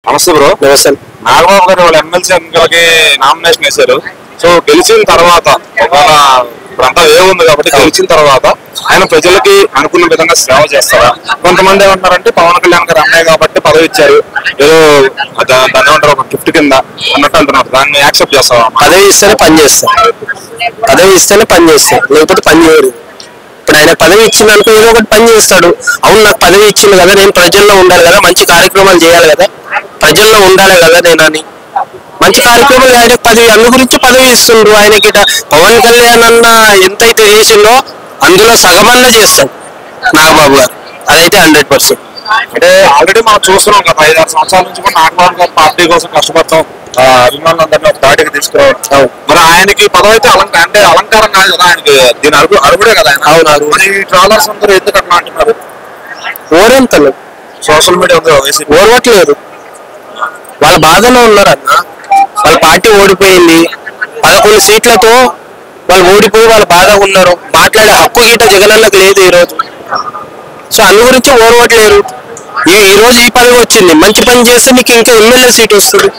నమస్తే బ్రో. నమస్తే. నాగబాబు గారు వాళ్ళ ఎమ్మెల్సీ ఎన్నికలకి నామినేషన్ వేశారు. సో గెలిచిన తర్వాత ఒకవేళ ఇప్పుడంతా ఏముంది కాబట్టి గెలిచిన తర్వాత ఆయన ప్రజలకి అనుకున్న విధంగా సేవ చేస్తారా? కొంతమంది ఏమంటారంటే పవన్ కళ్యాణ్ గారు అన్నయ్య కాబట్టి పదవి ఇచ్చారు, ఏదో దాన్ని ఏమంటారు ఒక గిఫ్ట్ కింద అన్నట్టు అంటున్నారు. దాన్ని యాక్సెప్ట్ చేస్తావా? పదవి ఇస్తేనే పని చేస్తాం, పదవి ఇస్తేనే పని చేస్తాం, లేకపోతే పని చేయరు. ఇప్పుడు ఆయన పదవి ఇచ్చిందనుకో ఏదో ఒకటి పని చేస్తాడు. అవును నాకు పదవి ఇచ్చింది కదా, నేను ప్రజల్లో ఉండాలి కదా, మంచి కార్యక్రమాలు చేయాలి కదా, ప్రజల్లో ఉండాలి కదా నేను అని మంచి కార్యక్రమాలు ఆయన పదవి అందు గురించి పదవి ఇస్తుండ్రు. ఆయనకి పవన్ కళ్యాణ్ అన్న ఎంతైతే చేసిందో అందులో సగమన్నా చేస్తాడు నాగబాబు గారు, అదైతే 100%. అంటే ఆల్రెడీ మనం చూస్తున్నాం కదా 5-6 సంవత్సరాల నుంచి కూడా నాగబాబు గారు పార్టీ కోసం కష్టపడతాం, అభిమానులందరినీ ఒక దాటికి తీసుకురావడం. మరి ఆయనకి పదవి అయితే అలంకారం కాదు కదా, ఆయనకి దీని అరుగుడే కదా ఆయన. అవును. మరి ట్రావెలర్స్ అందరూ ఎందుకు అట్లా అంటున్నారు? ఓరెంతలు సోషల్ మీడియా ఓర్వట్లేదు, వాళ్ళ బాధలో ఉన్నారు అన్న. వాళ్ళ పార్టీ ఓడిపోయింది, 11 సీట్లతో వాళ్ళు ఓడిపోయి వాళ్ళ బాధ ఉన్నారు. మాట్లాడే హక్కు గీట జగనన్నకు లేదు ఈ రోజు. సో అందు గురించి ఓర్వట్లేరు. ఈ రోజు ఈ పదవి వచ్చింది, మంచి పని చేస్తే నీకు ఇంకా ఎమ్మెల్యే సీట్ వస్తుంది.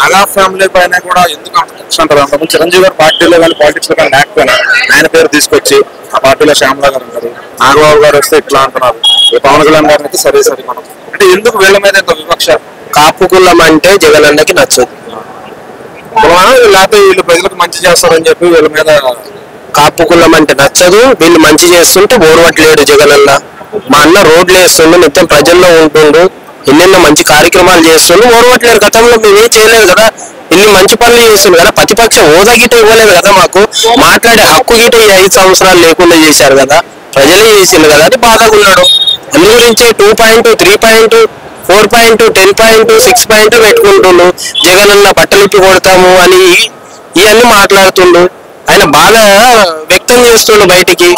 నగా ఫ్యామిలీ పైన కూడా ఎందుకు అంటారు? అంతకుముందు చిరంజీవి గారు పార్టీలో కానీ పాలిటిక్స్ లో కానీ లేకపోయినా ఆయన పేరు తీసుకొచ్చి ఆ పార్టీలో శ్యామలా గారు అంటారు, నాగబాబు గారు వస్తే ఇట్లా అంటున్నారు, పవన్ కళ్యాణ్ గారిని అయితే సరే మనం అంటే ఎందుకు వీళ్ళ మీద ఇంత వివక్ష? కాపు కులం అంటే జగనన్నకి నచ్చదు, లేకపోతే వీళ్ళు ప్రజలకు మంచి చేస్తారని చెప్పి వీళ్ళ మీద. కాపు కులం అంటే నచ్చదు, వీళ్ళు మంచి చేస్తుంటే ఓర్వట్లేడు జగనన్న. మా అన్న రోడ్లు వేస్తుండు, నిత్యం ప్రజల్లో ఉంటుండు, ఎన్నెన్నో మంచి కార్యక్రమాలు చేస్తుండు, ఓర్వట్లేరు. గతంలో మేమేం చేయలేదు కదా, ఇన్ని మంచి పనులు చేస్తుంది కదా, ప్రతిపక్ష హోదా గిట ఇవ్వలేదు కదా, మాకు మాట్లాడే హక్కు గిట ఈ 5 సంవత్సరాలు లేకుండా చేశారు కదా, ప్రజలే చేసిండు కదా అని బాధగా ఉన్నాడు. అందు గురించి 2.2, 3.2, 4.2, 10.2, 6.2 పెట్టుకుంటుండు. జగనన్న బట్టలిప్పి కొడతాము అని ఇవన్నీ మాట్లాడుతుండు. ఆయన బాధ వ్యక్తం చేస్తుండు బయటికి.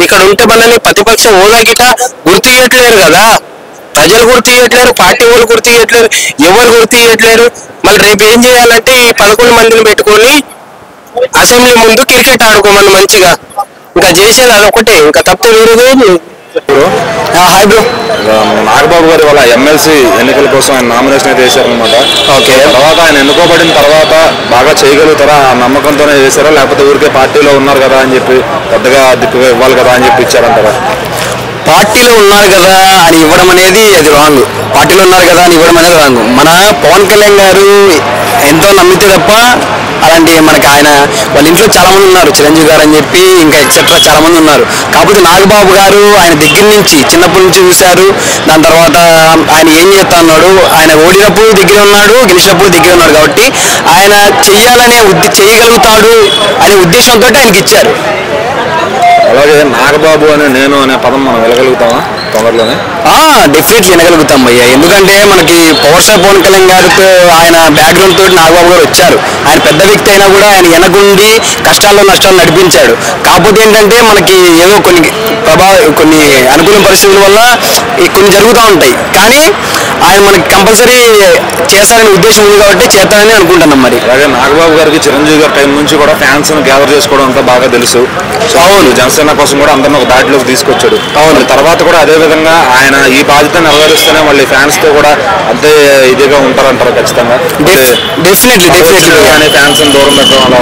ఇక్కడ ఉంటే మనల్ని ప్రతిపక్ష హోదా గిట గుర్తియట్లేరు కదా, ప్రజలు గుర్తియట్లేరు, పార్టీ వాళ్ళు గుర్తియట్లేరు, ఎవరు గుర్తియట్లేరు. మళ్ళీ రేపు ఏం చేయాలంటే ఈ 11 మందిని పెట్టుకొని అసెంబ్లీ ముందు క్రికెట్ ఆడుకోమని మంచిగా, ఇంకా చేసేది అదొకటే, ఇంకా తప్పు వేరేది. Hi bro. నాగబాబు గారు వాళ్ళ ఎమ్మెల్సీ ఎన్నికల కోసం ఆయన నామినేషన్ అయితే వేశారనమాట. ఓకే. తర్వాత ఆయన ఎన్నుకోబడిన తర్వాత బాగా చేయగలుగుతారా ఆ నమ్మకంతోనే చేశారా, లేకపోతే ఊరికే పార్టీలో ఉన్నారు కదా అని చెప్పి పెద్దగా దిక్కుగా ఇవ్వాలి కదా అని చెప్పి ఇచ్చారంటారా? పార్టీలో ఉన్నారు కదా అని ఇవ్వడం అనేది అది రాంగ్. పార్టీలో ఉన్నారు కదా అని ఇవ్వడం అనేది రాంగ్. మన పవన్ కళ్యాణ్ గారు ఎంతో నమ్మితే తప్ప అలాంటి మనకి ఆయన వాళ్ళ ఇంట్లో చాలా మంది ఉన్నారు, చిరంజీవి గారు అని చెప్పి ఇంకా ఎక్సెట్రా చాలా మంది ఉన్నారు. కాకపోతే నాగబాబు గారు ఆయన దగ్గర నుంచి చిన్నప్పటి నుంచి చూశారు. దాని తర్వాత ఆయన ఏం చేస్తా ఉన్నాడు, ఆయన ఓడినప్పుడు దగ్గర ఉన్నాడు, గెలిచినప్పుడు దగ్గర ఉన్నాడు. కాబట్టి ఆయన చేయగలుగుతాడు అనే ఉద్దేశంతో ఆయనకి ఇచ్చారు. అలాగే నాగబాబు అనే నేను అనే పదం మనం వెళ్ళగలుగుతామా తొందరలోనే? డెఫినెట్లీ వినగలుగుతాం అయ్యా. ఎందుకంటే మనకి పవర్ స్టార్ పవన్ కళ్యాణ్ గారితో ఆయన బ్యాక్గ్రౌండ్ తోటి నాగబాబు గారు వచ్చారు. ఆయన పెద్ద వ్యక్తి అయినా కూడా ఆయన వెనకుండి కష్టాల్లో నష్టాలు నడిపించాడు. కాకపోతే ఏంటంటే మనకి ఏదో కొన్ని అనుకూల పరిస్థితుల వల్ల కొన్ని జరుగుతూ ఉంటాయి. కానీ ఆయన మనకి కంపల్సరీ చేస్తారనే ఉద్దేశం ఉంది కాబట్టి చేస్తారని అనుకుంటున్నాం. మరి అలాగే నాగబాబు గారికి చిరంజీవి గారి టైం నుంచి కూడా ఫ్యాన్స్ గ్యాదర్ చేసుకోవడం అంతా బాగా తెలుసు. అవును, జనసేన కోసం కూడా అందరిని ఒక దాటిలోకి తీసుకొచ్చాడు. అవును. తర్వాత కూడా అదే విధంగా ఆయన ఈ బాధ్యత నెరవేరుస్తూనే మళ్ళీ ఫ్యాన్స్ తో కూడా అంతే ఇదిగా ఉంటారంటారు ఖచ్చితంగా. డెఫినెట్లీ కానీ ఫ్యాన్స్ దూరం పెట్టడం, అలా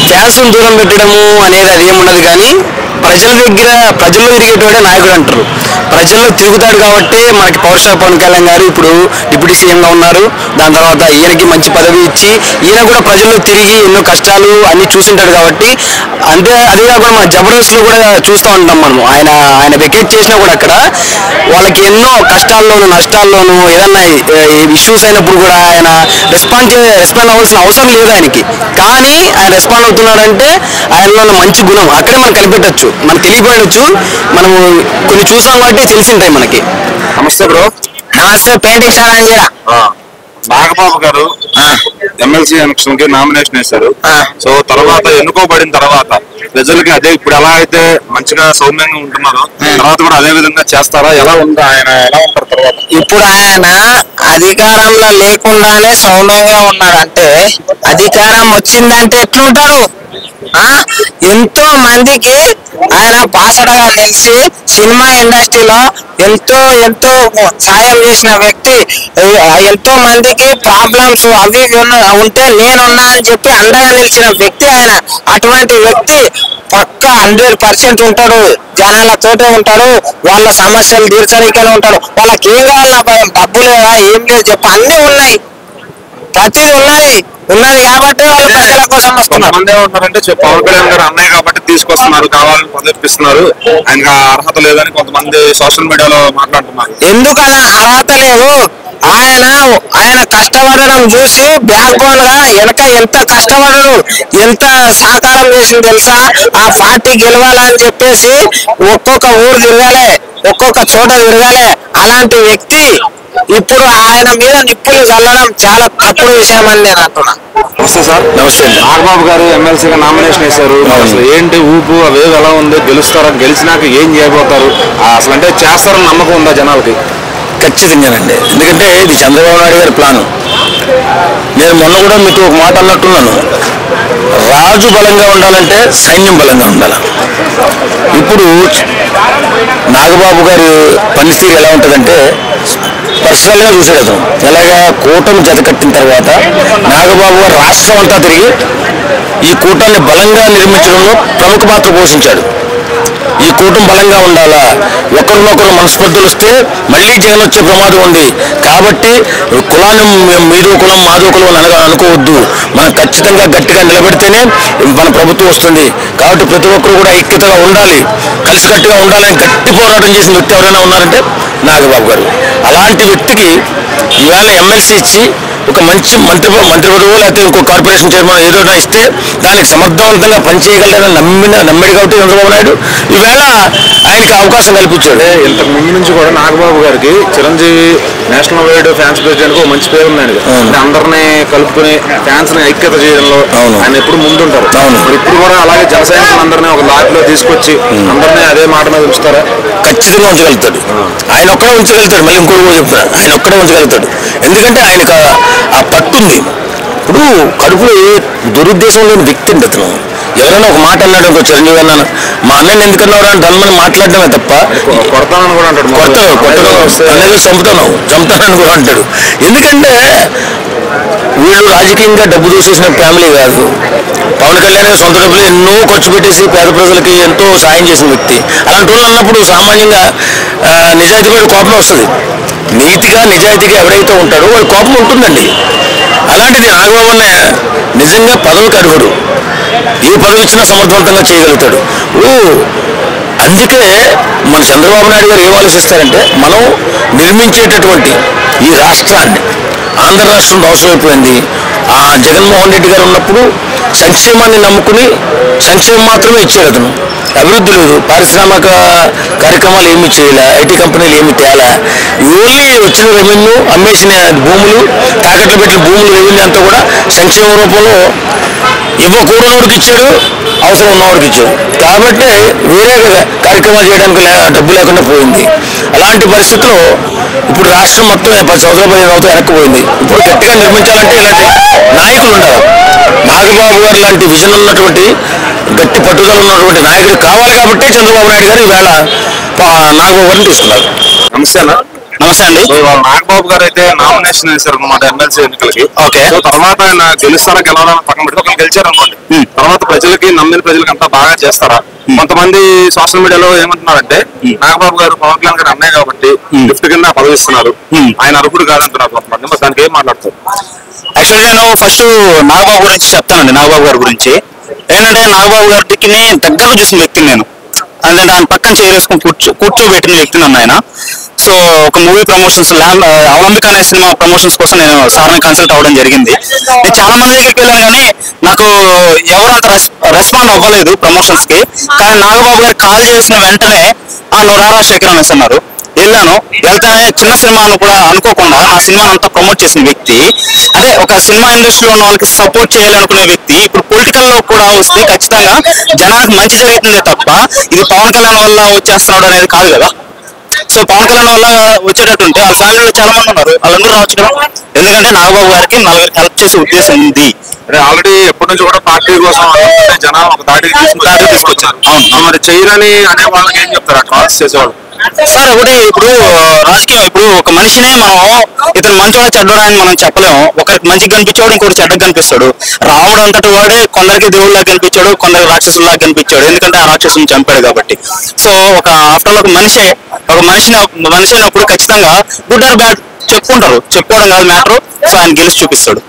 ఫ్యాన్స్ దూరం పెట్టడము అనేది అది ఏమున్నది. కానీ ప్రజల్లో తిరిగేటోడే నాయకుడు అంటారు. ప్రజల్లో తిరుగుతాడు కాబట్టి మనకి పవర్ స్టార్ పవన్ కళ్యాణ్ గారు ఇప్పుడు డిప్యూటీ సీఎంగా ఉన్నారు. దాని తర్వాత ఈయనకి మంచి పదవి ఇచ్చి ఈయన కూడా ప్రజల్లో తిరిగి ఎన్నో కష్టాలు అన్ని చూసింటాడు కాబట్టి అదే కాకుండా మన జబర్దస్త్లో కూడా చూస్తూ ఉంటాం మనం. ఆయన వెకేట్ చేసినా కూడా అక్కడ వాళ్ళకి ఎన్నో కష్టాల్లోనూ నష్టాల్లోనూ ఏదన్నా ఇష్యూస్ అయినప్పుడు కూడా ఆయన రెస్పాండ్ అవ్వాల్సిన అవసరం లేదు ఆయనకి. కానీ ఆయన రెస్పాండ్ అవుతున్నాడంటే ఆయనలో మంచి గుణం అక్కడే మనం కనిపెట్టచ్చు. మనకు తెలియపోయచ్చు, మనము కొన్ని చూసాం కాబట్టి తెలిసింటాయి మనకి. నమస్తే బ్రో. నమస్తే. పెయింటింగ్ స్టార్ అని నాగబాబు గారు ఎమ్మెల్సీ ఎలక్షన్ కి నామినేషన్ వేశారు. సో తర్వాత ఎన్నుకోబడిన తర్వాత ప్రజలకి అదే ఇప్పుడు ఎలా అయితే మంచిగా సౌమ్యంగా ఉంటున్నారో తర్వాత కూడా అదే విధంగా చేస్తారా? ఎలా ఉంది ఆయన, ఎలా ఉంటారు తర్వాత? ఇప్పుడు ఆయన అధికారంలో లేకుండానే సౌమ్యంగా ఉన్నాడంటే అధికారం వచ్చిందంటే ఎట్లుంటాడు? ఎంతో మందికి ఆయన బాసడగా నిలిచి సినిమా ఇండస్ట్రీలో ఎంతో ఎంతో సాయం చేసిన వ్యక్తి. ఎంతో మందికి ప్రాబ్లమ్స్ అవి ఉంటే నేనున్నా అని చెప్పి అండగా నిలిచిన వ్యక్తి ఆయన. అటువంటి వ్యక్తి పక్కా 100% ఉంటాడు, జనాలతోటే ఉంటాడు, వాళ్ళ సమస్యలు తీర్చడానికనే ఉంటాడు. వాళ్ళకి ఏం కావాలన్నా భయం, డబ్బు లేదా ఏం లేదు చెప్ప, అన్ని ఉన్నాయి, ప్రతిదీ ఉన్నది కాబట్టి వాళ్ళు ప్రజల కోసం వస్తున్నారు. కొంతమంది ఏమంటారంటే పవన్ కళ్యాణ్ గారు అన్నయ్య కాబట్టి తీసుకొస్తున్నారు, కావాలని పదవిస్తున్నారు, ఆయనకు అర్హత లేదని కొంతమంది సోషల్ మీడియాలో మాట్లాడుతున్నారు. ఎందుకని అర్హత లేదు? ఆయన కష్టపడడం చూసి బ్యాక్ బోన్ గా వెనక ఎంత కష్టపడడు, ఎంత సహకారం చేసింది తెలుసా? ఆ పార్టీ గెలవాలని చెప్పేసి ఒక్కొక్క ఊరు తిరగాలి, ఒక్కొక్క చోట తిరగాలి. అలాంటి వ్యక్తి ఇప్పుడు ఆయన మీద నిప్పులు చల్లడం చాలా తప్పుడు విషయం అని నేను అంటున్నా. నమస్తే సార్. నమస్తే. నాగబాబు గారు ఎమ్మెల్సీగా నామినేషన్ వేశారు. అసలు ఏంటి ఊపు, అవేవి ఎలా ఉంది, గెలుస్తారా, గెలిచినాక ఏం చేయబోతారు, అసలు అంటే చేస్తారని నమ్మకం ఉందా జనాలకి? ఖచ్చితంగానండి, ఎందుకంటే ఇది చంద్రబాబు నాయుడు గారి ప్లాను. నేను మొన్న కూడా మీకు ఒక మాట అన్నట్టున్నాను, రాజు బలంగా ఉండాలంటే సైన్యం బలంగా ఉండాలి. ఇప్పుడు నాగబాబు గారి పనితీరు ఎలా ఉంటుందంటే పర్సనల్గా చూసేది. ఎలాగా కూటమి జతకట్టిన తర్వాత నాగబాబు గారు రాష్ట్రం అంతా తిరిగి ఈ కూటమిని బలంగా నిర్మించడంలో ప్రముఖ పాత్ర పోషించాడు. ఈ కూటమి బలంగా ఉండాలా, ఒకరినొకరు మనస్పర్ధలు వస్తే మళ్ళీ జగన్ వచ్చే ప్రమాదం ఉంది. కాబట్టి కులాన్ని మీదో కులం మాదో కులం అని అనుకోవద్దు, మనం ఖచ్చితంగా గట్టిగా నిలబెడితేనే మన ప్రభుత్వం వస్తుంది. కాబట్టి ప్రతి ఒక్కరు కూడా ఐక్యతగా ఉండాలి, కలిసికట్టుగా ఉండాలని గట్టి పోరాటం చేసిన వ్యక్తి ఎవరైనా ఉన్నారంటే నాగబాబు గారు. అలాంటి వ్యక్తికి ఈవేళ ఎమ్మెల్సీ ఇచ్చి ఒక మంచి మంత్రి పదవో లేకపోతే ఇంకో కార్పొరేషన్ చైర్మన్ ఏదో ఇస్తే దానికి సమర్థవంతంగా పనిచేయగలరని నమ్మాడు కాబట్టి చంద్రబాబు నాయుడు ఈవేళ ఆయనకి అవకాశం కల్పించాడు. ఇంతకు ముందు నుంచి కూడా నాగబాబు గారికి Chiranjeevi national wide fans president ఒక మంచి పేరు ఉన్నాడు. అందరినీ కలుపుకుని ఫ్యాన్స్ ని ఐక్యత చేయడంలో ఆయన ఎప్పుడు ముందుంటారు. ఇప్పుడు కూడా అలాగే జన సైనికులందరినీ ఒక లాట్లో తీసుకొచ్చి అందరినీ అదే మాట మీద ఉంచుతారా? ఖచ్చితంగా ఉంచగలుగుతాడు. ఆయన ఒక్కడే ఉంచగలుగుతాడు. మళ్ళీ ఇంకోటి కూడా చెప్తాను, ఆయన ఒక్కడే ఉంచగలుగుతాడు. ఎందుకంటే ఆయనకు ఆ పట్టుంది. ఇప్పుడు కడుపులో దురుద్దేశం లేని వ్యక్తి అండి అతను. ఎవరైనా ఒక మాట అన్నాడు అనుకో, చిరంజీవి అన్నాను మా అన్నని ఎందుకన్నావు అని రమ్మని మాట్లాడటమే తప్ప కొడతానని కూడా అంటాడు, అన్నది చంపుతానని కూడా అంటాడు. ఎందుకంటే వీళ్ళు రాజకీయంగా డబ్బు చూసేసిన ఫ్యామిలీ కాదు. పవన్ కళ్యాణ్ సొంత డబ్బులు ఎన్నో ఖర్చు పెట్టేసి పేద ప్రజలకి ఎంతో సాయం చేసిన వ్యక్తి. అలాంటి వాళ్ళు అన్నప్పుడు సామాన్యంగా నిజాయితీ మీద కోపం వస్తుంది. నీతిగా నిజాయితీగా ఎవరైతే ఉంటాడో వాళ్ళ కోపం ఉంటుందండి. అలాంటిది నాగబాబు నిజంగా పదవికి అడుగుడు, ఏ పదవి ఇచ్చినా సమర్థవంతంగా చేయగలుగుతాడు. అందుకే మన చంద్రబాబు నాయుడు గారు ఏం ఆలోచిస్తారంటే మనం నిర్మించేటటువంటి ఈ రాష్ట్రాన్ని, ఆంధ్ర రాష్ట్రం అవసరమైపోయింది. జగన్మోహన్ రెడ్డి గారు ఉన్నప్పుడు సంక్షేమాన్ని నమ్ముకుని సంక్షేమం మాత్రమే ఇచ్చాడు అతను. అభివృద్ధి లేదు, పారిశ్రామిక కార్యక్రమాలు ఏమీ చేయలే, ఐటీ కంపెనీలు ఏమీ తేలా. ఓన్లీ వచ్చిన రెవెన్యూ, అమ్మేసిన భూములు, తాకట్లు పెట్టిన భూములు, రెవెన్యూ అంతా కూడా సంక్షేమ రూపంలో ఇవ్వకూడనోడికి ఇచ్చాడు, అవసరం ఉన్నవాడికి ఇచ్చాడు. కాబట్టి వేరే కార్యక్రమాలు చేయడానికి డబ్బు లేకుండా పోయింది. అలాంటి పరిస్థితుల్లో ఇప్పుడు రాష్ట్రం మొత్తం 10 సంవత్సరాల 15 సంవత్సరాలు వెనక్కిపోయింది. ఇప్పుడు గట్టిగా నిర్మించాలంటే ఇలాంటి నాయకులు ఉండాలి. నాగబాబు గారు లాంటి విజన్ ఉన్నటువంటి, గట్టి పట్టుదల ఉన్నటువంటి నాయకుడు కావాలి. కాబట్టి చంద్రబాబు నాయుడు గారు ఈవేళ నాగబాబు గారిని తీసుకున్నారు. నమస్తేనా? నమస్తే అండి. నాగబాబు గారు అయితే నామినేషన్ వేశారు అన్నమాట ఎమ్మెల్సీ ఎన్నికలకి. ఓకే. తర్వాత ఆయన గెలుస్తారా గెలవాలని పక్కన పెట్టి ఒకరు గెలిచారు అనుకోండి, తర్వాత ప్రజలకి నమ్మిన ప్రజలకి అంతా బాగా చేస్తారా? కొంతమంది సోషల్ మీడియాలో ఏమంటున్నారంటే నాగబాబు గారు పవన్ కళ్యాణ్ గారు అన్నయ్య కాబట్టి గిఫ్ట్ కింద పదవిస్తున్నారు, ఆయన అర్హుడు కాదంటున్నారు కొంతమంది. మరి దానికి ఏం మాట్లాడతారు? యాక్చువల్లీ నేను ఫస్ట్ నాగబాబు గురించి చెప్తానండి. నాగబాబు గారి గురించి ఏంటంటే, నాగబాబు గారికి దగ్గరగా చూసిన వ్యక్తిని నేను. అంటే దాని పక్కన చేరేసుకుని కూర్చోబెట్టిన వ్యక్తిని అన్న ఆయన. సో ఒక మూవీ ప్రమోషన్స్, అవలంబిక అనే సినిమా ప్రమోషన్స్ కోసం నేను సార్ని కన్సల్ట్ అవ్వడం జరిగింది. నేను చాలా మంది దగ్గరికి వెళ్ళాను కానీ నాకు ఎవరంత రెస్పాండ్ అవ్వలేదు ప్రమోషన్స్ కి. కానీ నాగబాబు గారు కాల్ చేసిన వెంటనే నువ్వు రారా శేఖర్ అనేసి అన్నారు. వెళ్ళాను. వెళ్తానే చిన్న సినిమాను కూడా అనుకోకుండా ఆ సినిమాను అంతా ప్రమోట్ చేసిన వ్యక్తి, అదే ఒక సినిమా ఇండస్ట్రీలో ఉన్న వాళ్ళకి సపోర్ట్ చేయాలనుకునే వ్యక్తి ఇప్పుడు పొలిటికల్ లో కూడా వస్తే ఖచ్చితంగా జనానికి మంచి జరుగుతుందే తప్ప ఇది పవన్ కళ్యాణ్ వల్ల వచ్చేస్తున్నాడు అనేది కాదు కదా. సో పవన్ కళ్యాణ్ వల్ల వచ్చేటట్టుంటే వాళ్ళ ఫ్యామిలీలో చాలా మంది ఉన్నారు, వాళ్ళందరూ రావచ్చు కదా. ఎందుకంటే నాగబాబు గారికి నలుగురికి హెల్ప్ చేసే ఉద్దేశం ఉంది. ఆల్రెడీ ఎప్పటి నుంచి కూడా పార్టీ కోసం జనాలు ఒక దాడికి తీసుకొచ్చారు. మరి చేయరని అనే వాళ్ళకి ఏం చెప్తారు కాల్స్ చేసేవాళ్ళు? సార్ ఒకటి, ఇప్పుడు రాజకీయం, ఇప్పుడు ఒక మనిషినే మనం ఇతను మంచోడా చెడ్డోడా అని మనం చెప్పలేము. ఒకరికి మంచిగా కనిపించాడు, ఇంకోటి చెడ్డగా కనిపిస్తాడు. రాముడు అంతటి వాడే కొందరికి దేవుళ్ళగా కనిపించాడు, కొందరికి రాక్షసుల్లాగా కనిపించాడు, ఎందుకంటే ఆ రాక్షసుని చంపాడు కాబట్టి. సో ఒక ఆఫ్టర్ ఒక మనిషి అయినప్పుడు ఖచ్చితంగా గుడ్ ఆర్ బ్యాడ్ చెప్పుకుంటారు, చెప్పుకోవడం కాదు మ్యాటర్. సో ఆయన గెలిచి చూపిస్తాడు.